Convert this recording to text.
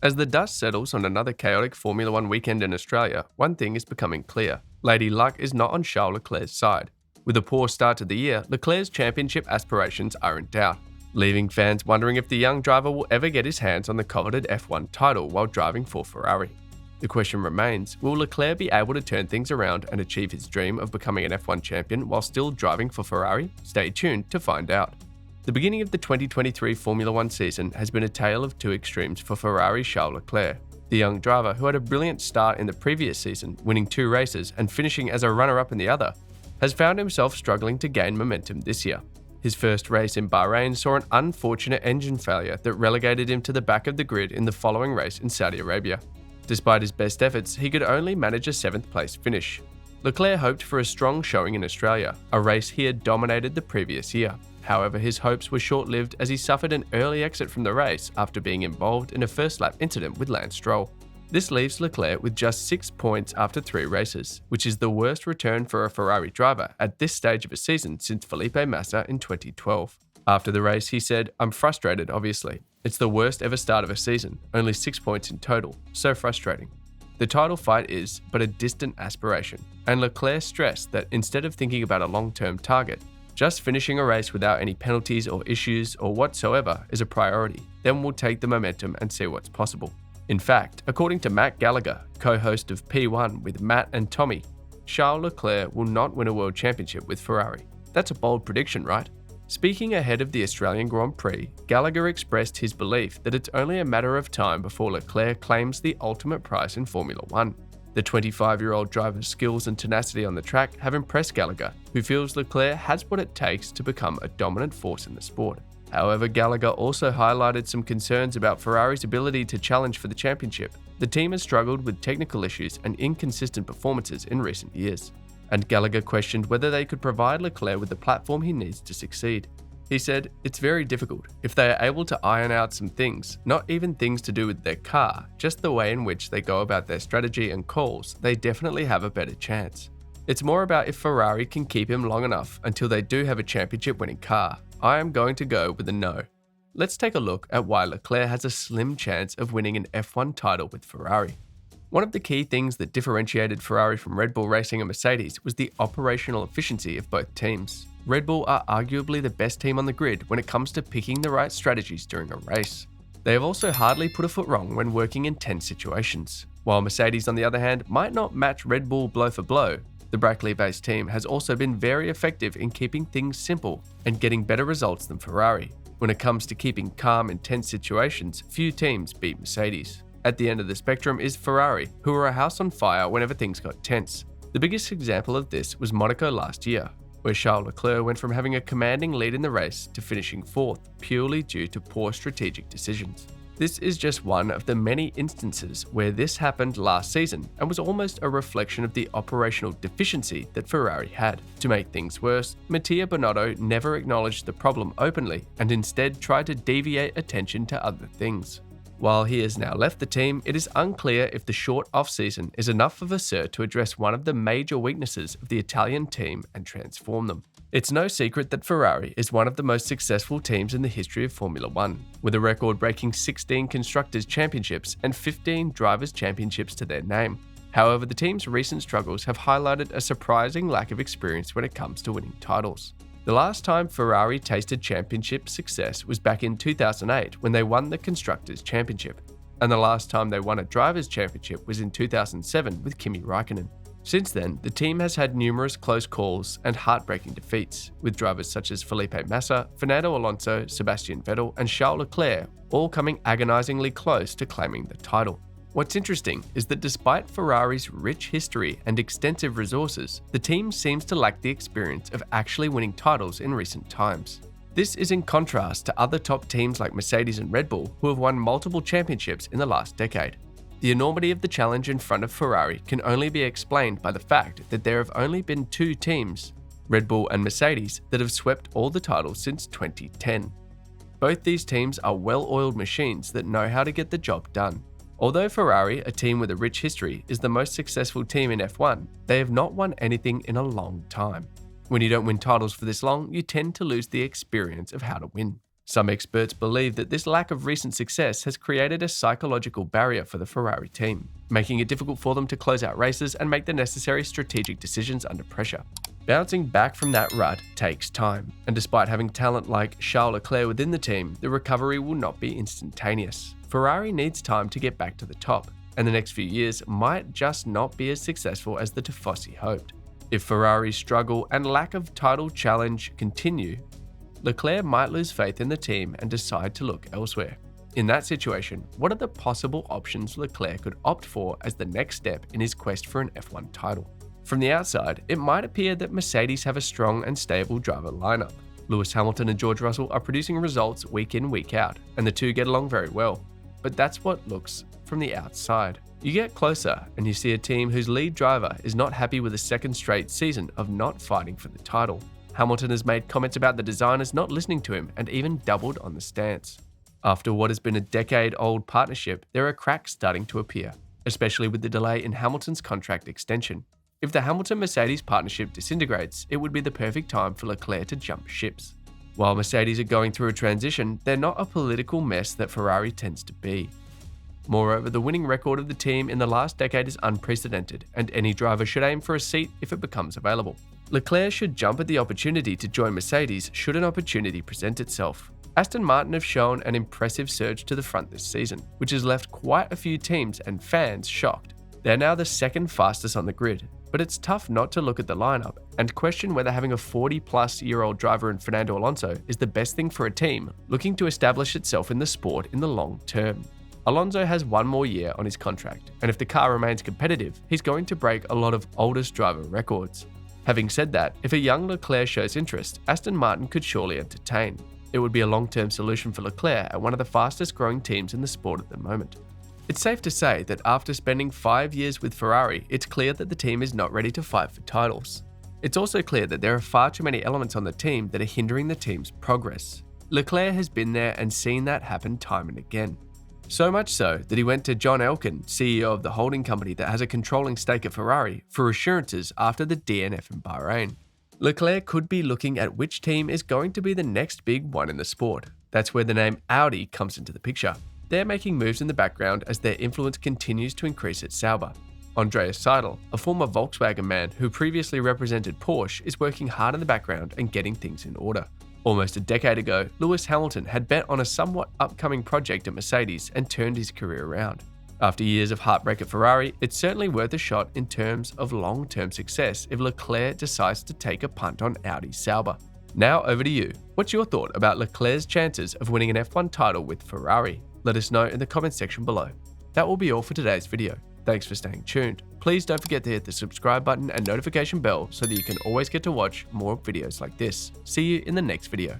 As the dust settles on another chaotic Formula One weekend in Australia, one thing is becoming clear. Lady Luck is not on Charles Leclerc's side. With a poor start to the year, Leclerc's championship aspirations are in doubt, leaving fans wondering if the young driver will ever get his hands on the coveted F1 title while driving for Ferrari. The question remains, will Leclerc be able to turn things around and achieve his dream of becoming an F1 champion while still driving for Ferrari? Stay tuned to find out. The beginning of the 2023 Formula One season has been a tale of two extremes for Ferrari's Charles Leclerc. The young driver, who had a brilliant start in the previous season, winning 2 races and finishing as a runner-up in the other, has found himself struggling to gain momentum this year. His first race in Bahrain saw an unfortunate engine failure that relegated him to the back of the grid in the following race in Saudi Arabia. Despite his best efforts, he could only manage a 7th place finish. Leclerc hoped for a strong showing in Australia, a race he had dominated the previous year. However, his hopes were short-lived as he suffered an early exit from the race after being involved in a first-lap incident with Lance Stroll. This leaves Leclerc with just 6 points after 3 races, which is the worst return for a Ferrari driver at this stage of a season since Felipe Massa in 2012. After the race, he said, "I'm frustrated, obviously. It's the worst ever start of a season, only 6 points in total, so frustrating. The title fight is but a distant aspiration," and Leclerc stressed that instead of thinking about a long-term target, just finishing a race without any penalties or issues or whatsoever is a priority. Then we'll take the momentum and see what's possible. In fact, according to Matt Gallagher, co-host of P1 with Matt and Tommy, Charles Leclerc will not win a world championship with Ferrari. That's a bold prediction, right? Speaking ahead of the Australian Grand Prix, Gallagher expressed his belief that it's only a matter of time before Leclerc claims the ultimate prize in Formula One. The 25-year-old driver's skills and tenacity on the track have impressed Gallagher, who feels Leclerc has what it takes to become a dominant force in the sport. However, Gallagher also highlighted some concerns about Ferrari's ability to challenge for the championship. The team has struggled with technical issues and inconsistent performances in recent years, and Gallagher questioned whether they could provide Leclerc with the platform he needs to succeed. He said, "It's very difficult. If they are able to iron out some things, not even things to do with their car, just the way in which they go about their strategy and calls, they definitely have a better chance. It's more about if Ferrari can keep him long enough until they do have a championship-winning car. I am going to go with a no." Let's take a look at why Leclerc has a slim chance of winning an F1 title with Ferrari. One of the key things that differentiated Ferrari from Red Bull Racing and Mercedes was the operational efficiency of both teams. Red Bull are arguably the best team on the grid when it comes to picking the right strategies during a race. They have also hardly put a foot wrong when working in tense situations. While Mercedes, on the other hand, might not match Red Bull blow for blow, the Brackley-based team has also been very effective in keeping things simple and getting better results than Ferrari. When it comes to keeping calm in tense situations, few teams beat Mercedes. At the end of the spectrum is Ferrari, who were a house on fire whenever things got tense. The biggest example of this was Monaco last year, where Charles Leclerc went from having a commanding lead in the race to finishing 4th purely due to poor strategic decisions. This is just one of the many instances where this happened last season and was almost a reflection of the operational deficiency that Ferrari had. To make things worse, Mattia Binotto never acknowledged the problem openly and instead tried to deviate attention to other things. While he has now left the team, it is unclear if the short off-season is enough of a cert to address one of the major weaknesses of the Italian team and transform them. It's no secret that Ferrari is one of the most successful teams in the history of Formula One, with a record-breaking 16 Constructors' Championships and 15 Drivers' Championships to their name. However, the team's recent struggles have highlighted a surprising lack of experience when it comes to winning titles. The last time Ferrari tasted championship success was back in 2008 when they won the Constructors' Championship, and the last time they won a Drivers' Championship was in 2007 with Kimi Räikkönen. Since then, the team has had numerous close calls and heartbreaking defeats, with drivers such as Felipe Massa, Fernando Alonso, Sebastian Vettel, and Charles Leclerc all coming agonizingly close to claiming the title. What's interesting is that despite Ferrari's rich history and extensive resources, the team seems to lack the experience of actually winning titles in recent times. This is in contrast to other top teams like Mercedes and Red Bull, who have won multiple championships in the last decade. The enormity of the challenge in front of Ferrari can only be explained by the fact that there have only been 2 teams, Red Bull and Mercedes, that have swept all the titles since 2010. Both these teams are well-oiled machines that know how to get the job done. Although Ferrari, a team with a rich history, is the most successful team in F1, they have not won anything in a long time. When you don't win titles for this long, you tend to lose the experience of how to win. Some experts believe that this lack of recent success has created a psychological barrier for the Ferrari team, making it difficult for them to close out races and make the necessary strategic decisions under pressure. Bouncing back from that rut takes time, and despite having talent like Charles Leclerc within the team, the recovery will not be instantaneous. Ferrari needs time to get back to the top, and the next few years might just not be as successful as the Tifosi hoped. If Ferrari's struggle and lack of title challenge continue, Leclerc might lose faith in the team and decide to look elsewhere. In that situation, what are the possible options Leclerc could opt for as the next step in his quest for an F1 title? From the outside, it might appear that Mercedes have a strong and stable driver lineup. Lewis Hamilton and George Russell are producing results week in, week out, and the two get along very well. But that's what looks from the outside. You get closer and you see a team whose lead driver is not happy with a second straight season of not fighting for the title. Hamilton has made comments about the designers not listening to him and even doubled on the stance. After what has been a decade-old partnership, there are cracks starting to appear, especially with the delay in Hamilton's contract extension. If the Hamilton-Mercedes partnership disintegrates, it would be the perfect time for Leclerc to jump ships. While Mercedes are going through a transition, they're not a political mess that Ferrari tends to be. Moreover, the winning record of the team in the last decade is unprecedented, and any driver should aim for a seat if it becomes available. Leclerc should jump at the opportunity to join Mercedes should an opportunity present itself. Aston Martin have shown an impressive surge to the front this season, which has left quite a few teams and fans shocked. They're now the second fastest on the grid, but it's tough not to look at the lineup and question whether having a 40-plus-year-old driver in Fernando Alonso is the best thing for a team looking to establish itself in the sport in the long term. Alonso has one more year on his contract, and if the car remains competitive, he's going to break a lot of oldest driver records. Having said that, if a young Leclerc shows interest, Aston Martin could surely entertain. It would be a long-term solution for Leclerc at one of the fastest-growing teams in the sport at the moment. It's safe to say that after spending 5 years with Ferrari, it's clear that the team is not ready to fight for titles. It's also clear that there are far too many elements on the team that are hindering the team's progress. Leclerc has been there and seen that happen time and again. So much so that he went to John Elkann, CEO of the holding company that has a controlling stake at Ferrari, for assurances after the DNF in Bahrain. Leclerc could be looking at which team is going to be the next big one in the sport. That's where the name Audi comes into the picture. They're making moves in the background as their influence continues to increase at Sauber. Andreas Seidel, a former Volkswagen man who previously represented Porsche, is working hard in the background and getting things in order. Almost a decade ago, Lewis Hamilton had bet on a somewhat upcoming project at Mercedes and turned his career around. After years of heartbreak at Ferrari, it's certainly worth a shot in terms of long-term success if Leclerc decides to take a punt on Audi Sauber. Now over to you. What's your thought about Leclerc's chances of winning an F1 title with Ferrari? Let us know in the comments section below. That will be all for today's video. Thanks for staying tuned. Please don't forget to hit the subscribe button and notification bell so that you can always get to watch more videos like this. See you in the next video.